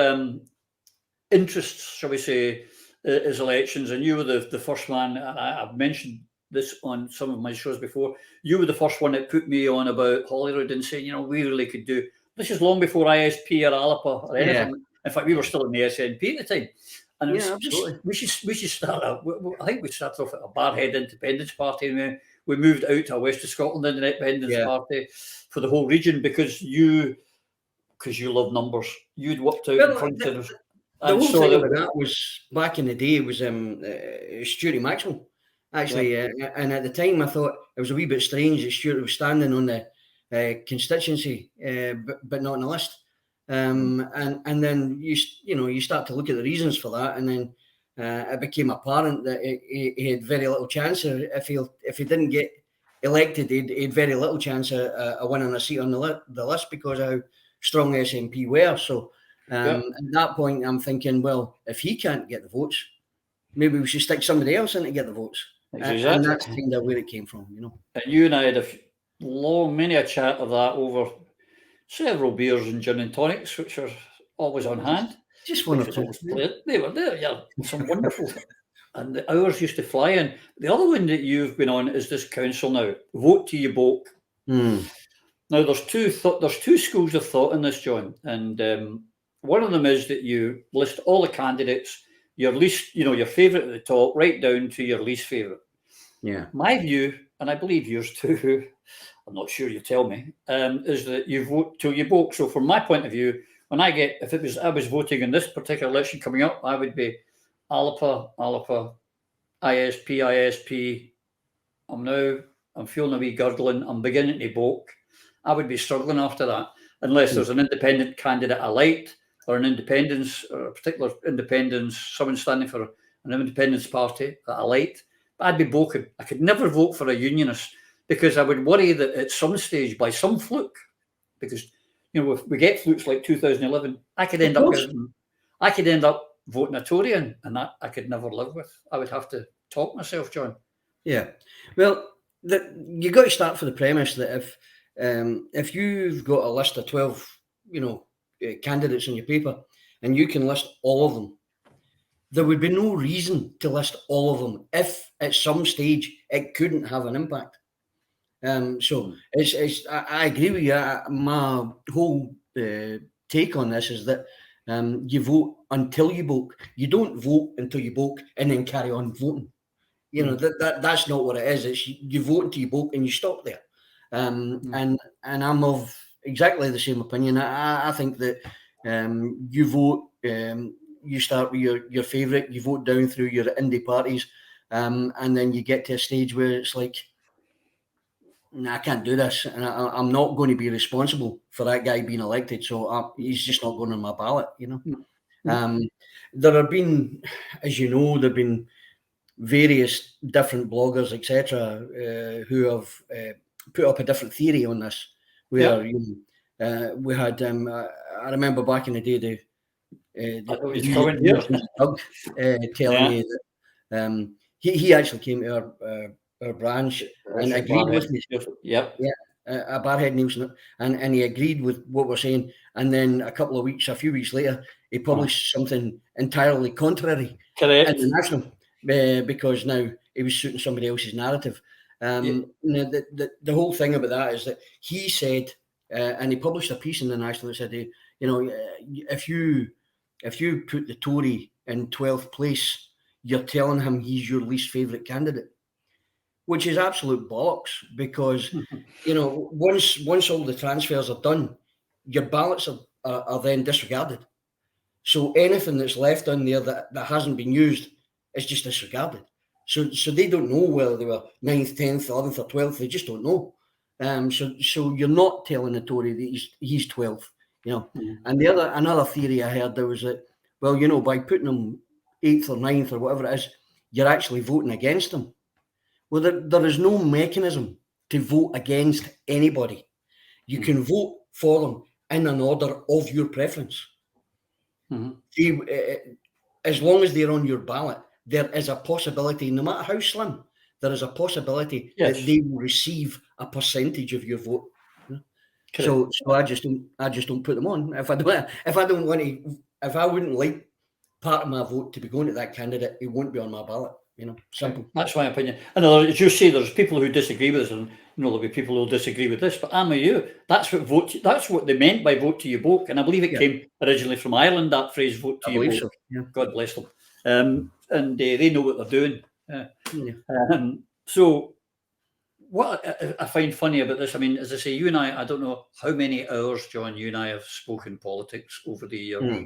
interests, shall we say, is elections, and you were the first man. I've mentioned this on some of my shows before. You were the first one that put me on about Holyrood and saying, we really could do. This is long before ISP or Alba or anything. Yeah. In fact, we were still in the SNP at the time. And absolutely. We should start out. I think we started off at a Barhead Independence Party, and we moved out to a West of Scotland Independence Party for the whole region because you love numbers. You'd worked out in front of us. The whole thing about that was back in the day was Stuart Maxwell, actually. And at the time, I thought it was a wee bit strange that Stuart was standing on the constituency, but not on the list. And then you start to look at the reasons for that, and then it became apparent that he had very little chance. If he didn't get elected, he had very little chance of winning a seat on the list because of how strong SNP were. So at that point, I'm thinking, well, if he can't get the votes, maybe we should stick somebody else in to get the votes. Exactly. And that's kind of where it came from, And you and I had many a chat of that over several beers and gin and tonics, which are always on hand. Just one or two. They were there, yeah. Some wonderful. And the hours used to fly in. The other one that you've been on is this council now. Vote to your book. Now, there's two schools of thought in this, John. And one of them is that you list all the candidates, your least, your favourite at the top, right down to your least favourite. Yeah. My view, and I believe yours too, I'm not sure you tell me, is that you vote till you book. So from my point of view, when I was voting in this particular election coming up, I would be Alba, ISP. I'm feeling a wee gurgling. I'm beginning to book. I would be struggling after that, unless there's an independent candidate I liked, or an independence, or a particular independence, someone standing for an independence party that I liked. But I'd be boking. I could never vote for a unionist, because I would worry that at some stage, by some fluke, because if we get flukes like 2011, I could end up voting a Tory, and that I could never live with. I would have to talk myself, John. Yeah, well, you got to start for the premise that if you've got a list of 12, candidates on your paper, and you can list all of them, there would be no reason to list all of them if at some stage it couldn't have an impact. So I agree with you. My whole take on this is that You vote until you vote. You don't vote until you vote and then carry on voting. You know, that's not what it is. It's you vote until you vote and you stop there. And I'm of exactly the same opinion. I think that you vote, you start with your favourite, you vote down through your indie parties, and then you get to a stage where it's like, nah, I can't do this, and I'm not going to be responsible for that guy being elected, so he's just not going on my ballot, you know. There have been, as you know, there have been various different bloggers, etc., who have put up a different theory on this, where we had, I remember back in the day, Doug telling me that he actually came to our branch and agreed with me. A Barhead Nielsen, and he agreed with what we're saying. And then a few weeks later, he published something entirely contrary. Correct. In the National, because now he was suiting somebody else's narrative. The whole thing about that is that he said, and he published a piece in the National that said, you know, if you put the Tory in 12th place, you're telling him he's your least favourite candidate, which is absolute bollocks, because, you know, once all the transfers are done, your ballots are then disregarded. So anything that's left on there that hasn't been used is just disregarded. So they don't know whether they were 9th, 10th, 11th or 12th. They just don't know. So you're not telling the Tory that he's 12th, you know. And another theory I heard there was that, well, you know, by putting him 8th or 9th or whatever it is, you're actually voting against him. Well, there is no mechanism to vote against anybody. You can vote for them in an order of your preference. As long as they're on your ballot, there is a possibility, no matter how slim, there is a possibility that they will receive a percentage of your vote. So I just don't put them on. If I wouldn't like part of my vote to be going to that candidate, it won't be on my ballot. You know, simple. That's my opinion. And as you say, there's people who disagree with us, and you know there'll be people who'll disagree with this. But I'm with you. That's what they meant by vote to your book, and I believe it came originally from Ireland. That phrase, vote to your book. So. Yeah. God bless them. And they know what they're doing. So, what I find funny about this, I mean, as I say, you and I don't know how many hours, John, you and I have spoken politics over the years.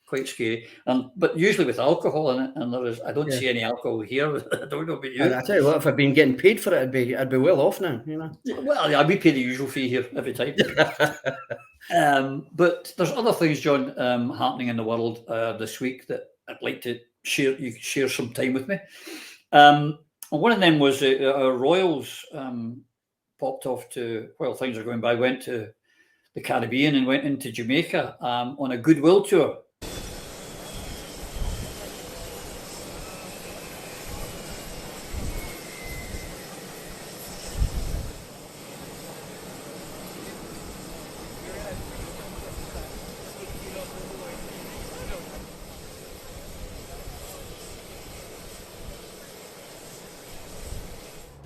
Quite scary, but usually with alcohol in it, and I don't see any alcohol here. I don't know about you. I tell you what, if I'd been getting paid for it, I'd be well off now. You know. Well, we pay the usual fee here every time. But there's other things, John, happening in the world this week that I'd like to share. You share some time with me. And one of them was our Royals popped off to, while things are going by, went to the Caribbean and went into Jamaica on a goodwill tour.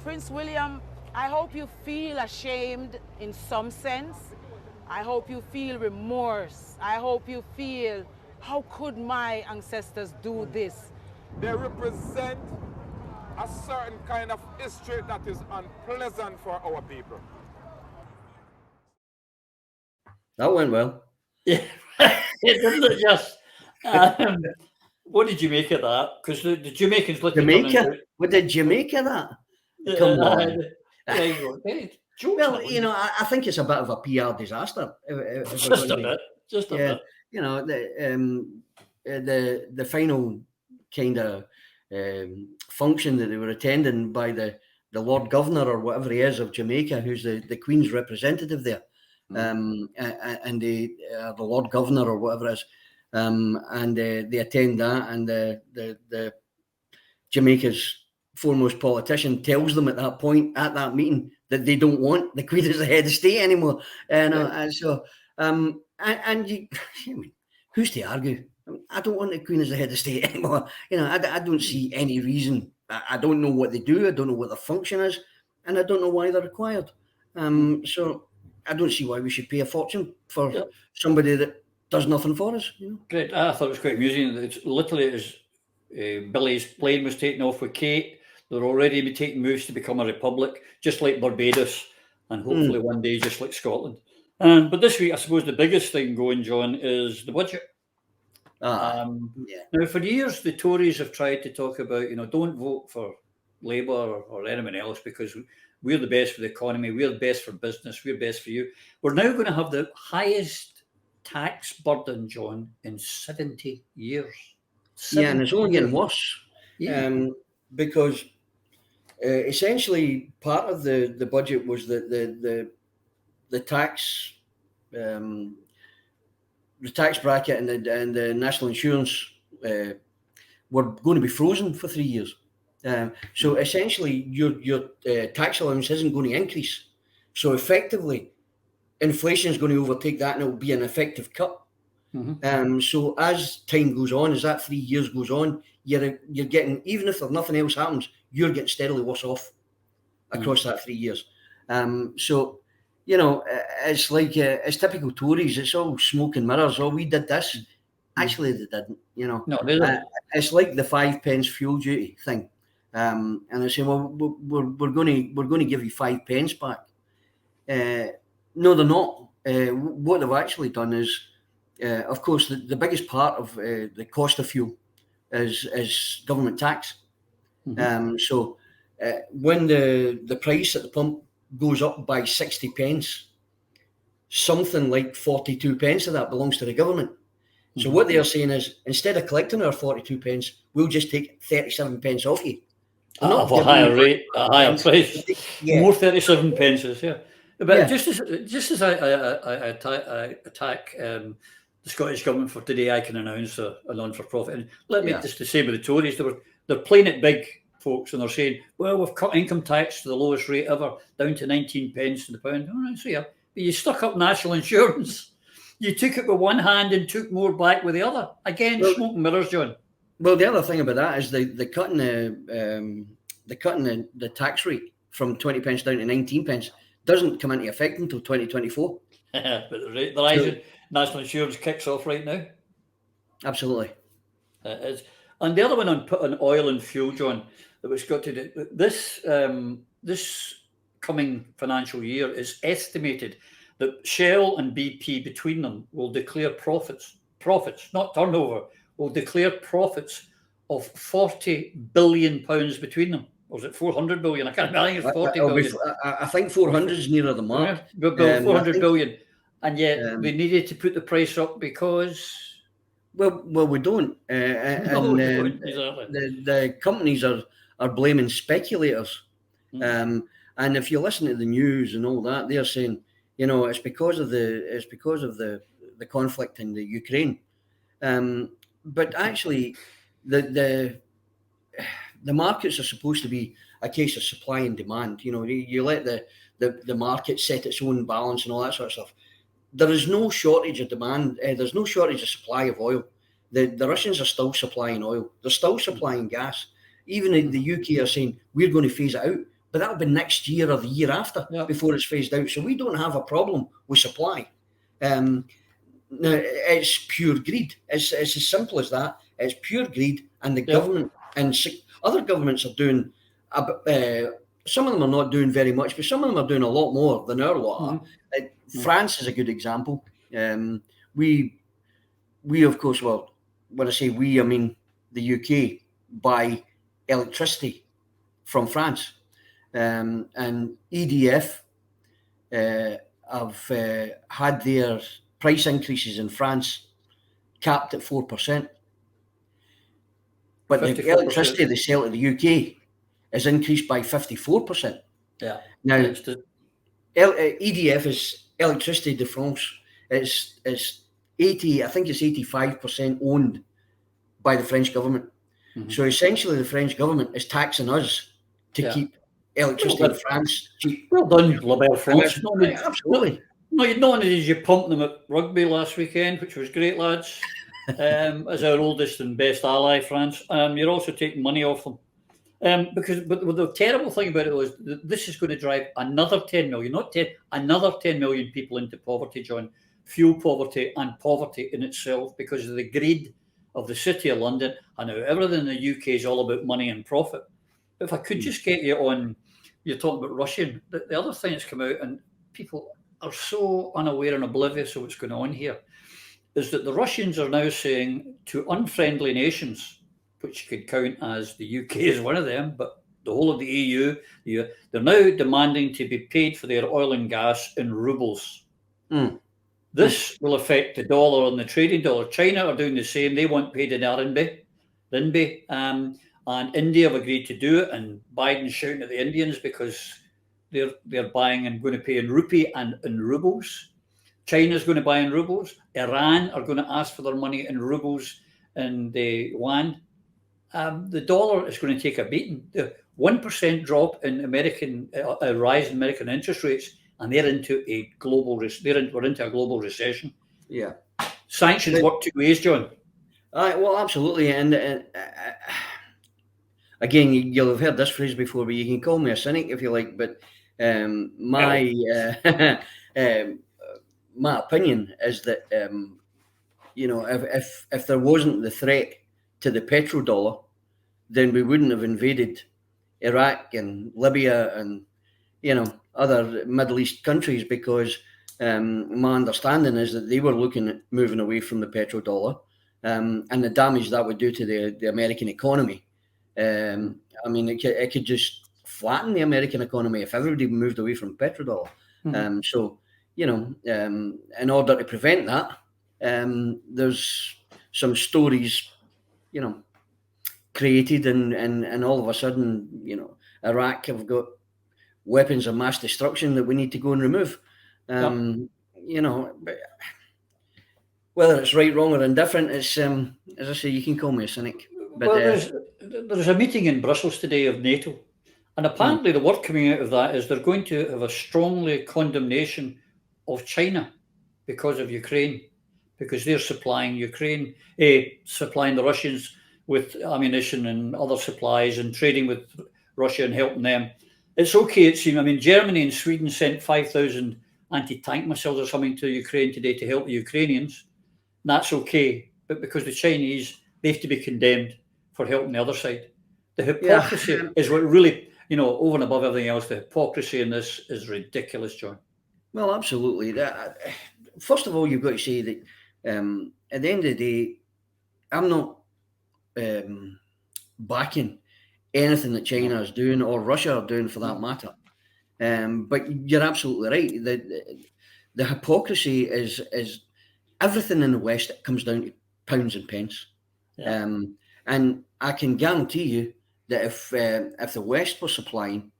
Prince William, I hope you feel ashamed in some sense. I hope you feel remorse. I hope you feel, how could my ancestors do this? They represent a certain kind of history that is unpleasant for our people. That went well. Yeah, didn't it just? What did you make of that? Because the Jamaicans looked Jamaica. What did Jamaica that? Come on. Well, you know, I think it's a bit of a PR disaster. Just a bit. You know, the final kind of function that they were attending by the Lord Governor or whatever he is of Jamaica, who's the Queen's representative there, and the Lord Governor or whatever it is, and they attend that, and the Jamaica's foremost politician tells them at that point, at that meeting, that they don't want the Queen as the head of state anymore. And so, and you, I mean, who's to argue? I mean, I don't want the Queen as the head of state anymore. You know, I don't see any reason. I don't know what they do. I don't know what their function is, and I don't know why they're required. So I don't see why we should pay a fortune for somebody that does nothing for us. You know? Great. I thought it was quite amusing. It's literally as Billy's plane was taking off with Kate, they're already taking moves to become a republic, just like Barbados, and hopefully one day just like Scotland. But this week, I suppose the biggest thing going, John, is the budget. Now, for years, the Tories have tried to talk about, don't vote for Labour or anyone else because we're the best for the economy, we're the best for business, we're best for you. We're now going to have the highest tax burden, John, in 70 years. Yeah, and it's only getting worse. Yeah. Because essentially part of the budget was that the tax bracket and the national insurance were going to be frozen for 3 years. So essentially your tax allowance isn't going to increase. So effectively, inflation is going to overtake that, and it will be an effective cut. So as time goes on, as that 3 years goes on, you're getting, even if nothing else happens, you're getting steadily worse off across that 3 years. So, it's like, it's typical Tories. It's all smoke and mirrors. Oh, we did this. Actually, they didn't, No, they didn't. It's like the 5 pence fuel duty thing. And they say, well, we're going to give you 5 pence back. No, they're not. What they've actually done is, of course, the biggest part of the cost of fuel is government tax. So when the price at the pump goes up by 60 pence, something like 42 pence of that belongs to the government. So what they're saying is, instead of collecting our 42 pence, we'll just take 37 pence off you. Of a higher rate, a higher price. Yeah. More 37 pences, yeah. But just as I attack the Scottish Government for today, I can announce a non-for-profit. And let me just to say with the Tories, they're playing it big, folks, and they're saying, well, we've cut income tax to the lowest rate ever, down to 19 pence to the pound. All right, so yeah, but you stuck up national insurance. You took it with one hand and took more back with the other. Again, smoke and mirrors, John. Well, the other thing about that is the cutting the tax rate from 20 pence down to 19 pence doesn't come into effect until 2024. But the rise in national insurance kicks off right now. Absolutely. It is. And the other one on oil and fuel, John, that was got to do this coming financial year is estimated that Shell and BP between them will declare profits, not turnover, will declare profits of £40 billion between them. Or was it 400 billion? I can't remember. I think it's 40 billion. I think 400 is nearer the mark. Yeah, but 400 billion. And yet they needed to put the price up because... Well, we don't. The companies are blaming speculators. And if you listen to the news and all that, they're saying, it's because of the conflict in the Ukraine. But actually, the markets are supposed to be a case of supply and demand. You let the market set its own balance and all that sort of stuff. There is no shortage of demand. There's no shortage of supply of oil. The Russians are still supplying oil. They're still supplying gas. Even in the UK are saying, we're going to phase it out. But that'll be next year or the year after before it's phased out. So we don't have a problem with supply. Now, it's pure greed. It's as simple as that. It's pure greed. And the government and other governments are doing, some of them are not doing very much, but some of them are doing a lot more than our lot are. France is a good example. We of course, well, when I say we, I mean the UK, buy electricity from France. And EDF have had their price increases in France capped at 4%. But the electricity they sell to the UK is increased by 54%. Yeah. Now, EDF is Electricité de France. It's 80, I think it's 85% owned by the French government. So essentially, the French government is taxing us to keep electricity in France cheap. Well done, Labelle France. Absolutely. No, not only did you pump them at rugby last weekend, which was great, lads, as our oldest and best ally, France, you're also taking money off them. But the terrible thing about it was this is going to drive another 10 million, not 10, another 10 million people into poverty, John. fuel poverty and poverty in itself because of the greed of the City of London. I know everything in the UK is all about money and profit. But if I could just get you on, you're talking about Russian. The other thing that's come out, and people are so unaware and oblivious of what's going on here, is that the Russians are now saying to unfriendly nations, which you could count as the UK as one of them, but the whole of the EU, they're now demanding to be paid for their oil and gas in rubles. This will affect the dollar and the trading dollar. China are doing the same. They want paid in RMB, and India have agreed to do it. And Biden's shouting at the Indians because they're buying and going to pay in rupee and in rubles. China's going to buy in rubles. Iran are going to ask for their money in rubles and the yuan. The dollar is going to take a beating. The 1% drop in a rise in American interest rates, and they're into a global. We're into a global recession. Yeah, sanctions work two ways, John. Well, absolutely, and again, you'll have heard this phrase before, but you can call me a cynic if you like. But my opinion is that if there wasn't the threat to the petrodollar, then we wouldn't have invaded Iraq and Libya and other Middle East countries, because my understanding is that they were looking at moving away from the petrodollar, and the damage that would do to the American economy. I mean, it could just flatten the American economy if everybody moved away from petrodollar. So, in order to prevent that, there's some stories, created, and all of a sudden, Iraq have got weapons of mass destruction that we need to go and remove. But whether it's right, wrong, or indifferent, it's as I say, you can call me a cynic. But there's a meeting in Brussels today of NATO, and apparently the word coming out of that is they're going to have a strongly condemnation of China because of Ukraine, because they're supplying Ukraine, supplying the Russians with ammunition and other supplies and trading with Russia and helping them. It's okay, it seems. I mean, Germany and Sweden sent 5,000 anti-tank missiles or something to Ukraine today to help the Ukrainians. And that's okay. But because the Chinese, they have to be condemned for helping the other side. The hypocrisy is what really, over and above everything else, the hypocrisy in this is ridiculous, John. Well, absolutely. First of all, you've got to say that at the end of the day, I'm not backing anything that China is doing or Russia are doing for that matter. But you're absolutely right. The hypocrisy is everything in the West that comes down to pounds and pence. Yeah. And I can guarantee you that if the West was supplying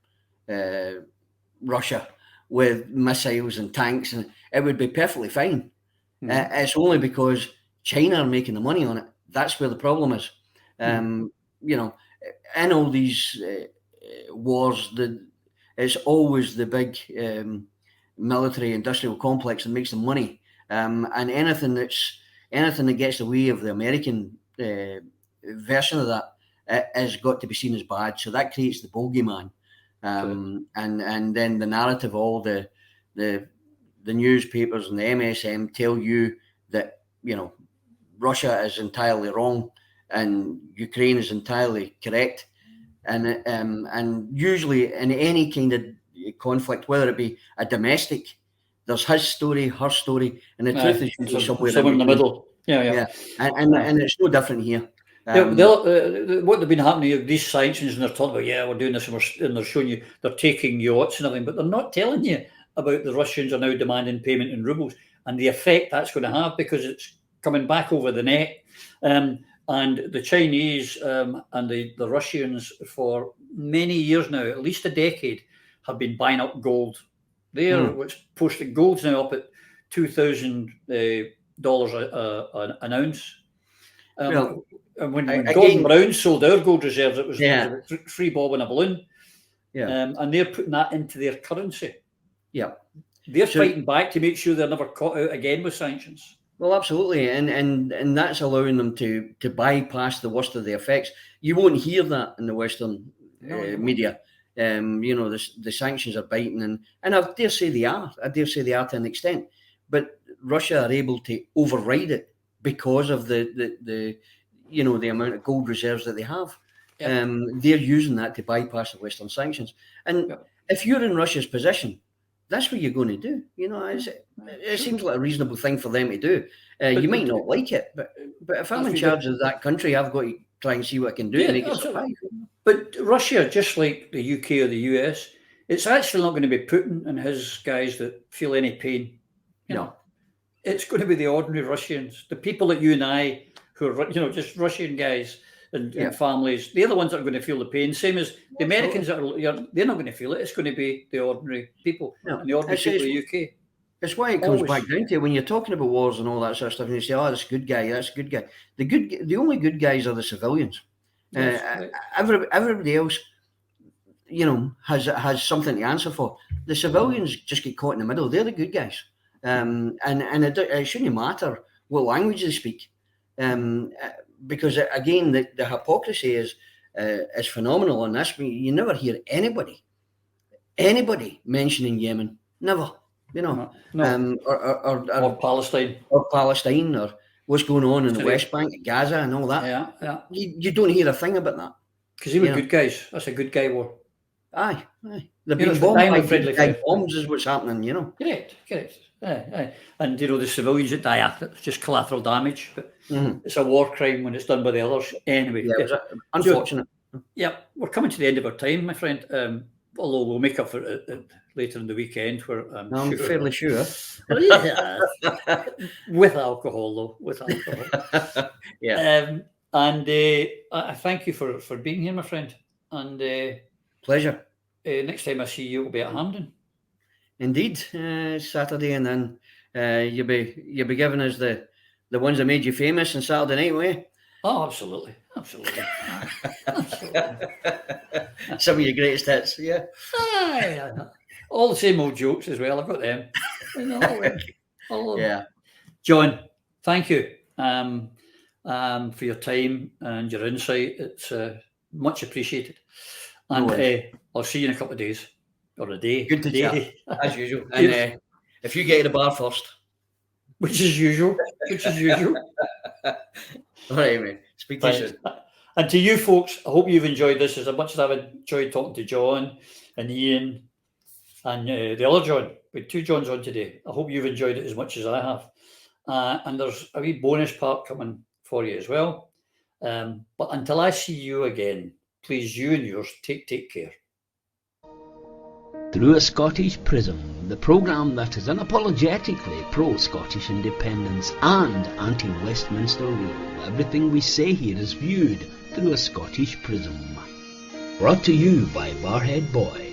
Russia with missiles and tanks, and it would be perfectly fine. It's only because China are making the money on it. That's where the problem is. In all these wars, it's always the big military industrial complex that makes the money, and anything that gets away of the American version of that has got to be seen as bad. So that creates the bogeyman, and then the narrative, all the newspapers and the MSM tell you that Russia is entirely wrong and Ukraine is entirely correct, and usually in any kind of conflict, whether it be a domestic, there's his story, her story, and the truth is usually somewhere in the middle. Yeah. And it's no different here. What they've been happening, these sanctions, and they're talking about, we're doing this, and they're showing you they're taking yachts and everything, but they're not telling you about the Russians are now demanding payment in rubles and the effect that's going to have, because it's coming back over the net. And the Chinese and the Russians for many years now, at least a decade, have been buying up gold. Which posted gold's now up at $2,000 an ounce. And when Gordon Brown sold our gold reserves, it was a free bob in a balloon. And they're putting that into their currency. They're fighting back to make sure they're never caught out again with sanctions. Well, absolutely, and that's allowing them to bypass the worst of the effects. You won't hear that in the Western media. The sanctions are biting, and I dare say they are. I dare say they are to an extent. but Russia are able to override it because of the amount of gold reserves that they have. Yep. They're using that to bypass the Western sanctions. And if you're in Russia's position, that's what you're going to do. It seems like a reasonable thing for them to do. You might not like it, but if I'm in charge of that country, I've got to try and see what I can do to make it survive. But Russia, just like the UK or the US, it's actually not going to be Putin and his guys that feel any pain. No. It's going to be the ordinary Russians, the people like you and I, who are, just Russian guys and families. They're the ones that are going to feel the pain. Same as the Americans, they're not going to feel it. It's going to be the ordinary people and the ordinary people of the UK. It's why it comes back down to when you're talking about wars and all that sort of stuff, and you say, "Oh, that's a good guy. That's a good guy." The only good guys are the civilians. Yes, everybody else, has something to answer for. The civilians just get caught in the middle. They're the good guys, and it shouldn't matter what language they speak, because again, the hypocrisy is phenomenal on this. You never hear anybody mentioning Yemen. Never. No. Or Palestine, or what's going on in the West Bank, Gaza, and all that. Yeah. You don't hear a thing about that because they were good guys. That's a good guy war. Aye. They're being bombed by good guy bombs is what's happening. Correct. Aye. And the civilians that die, it's just collateral damage, but it's a war crime when it's done by the others. Anyway, unfortunate. We're coming to the end of our time, my friend. Although we'll make up for it later in the weekend, where I'm fairly sure. With alcohol, though. With alcohol. And I thank you for being here, my friend. And pleasure. Next time I see you, will be at Hampden. Indeed, Saturday, and then you'll be giving us the ones that made you famous on Saturday night, will you? Oh, absolutely. Some of your greatest hits, yeah. All the same old jokes as well. I've got them. All of them. Yeah. John, thank you for your time and your insight. It's much appreciated. And I'll see you in a couple of days or a day. Good to chat, as usual. And if you get to the bar first, which is usual. All right, mate. Speak to you soon. And to you folks, I hope you've enjoyed this as much as I've enjoyed talking to John and Iain and the other John. We had two Johns on today. I hope you've enjoyed it as much as I have. And there's a wee bonus part coming for you as well. But until I see you again, please, you and yours, take care. Through a Scottish Prism, the programme that is unapologetically pro-Scottish independence and anti-Westminster rule. Everything we say here is viewed through a Scottish prism. Brought to you by Barhead Boy.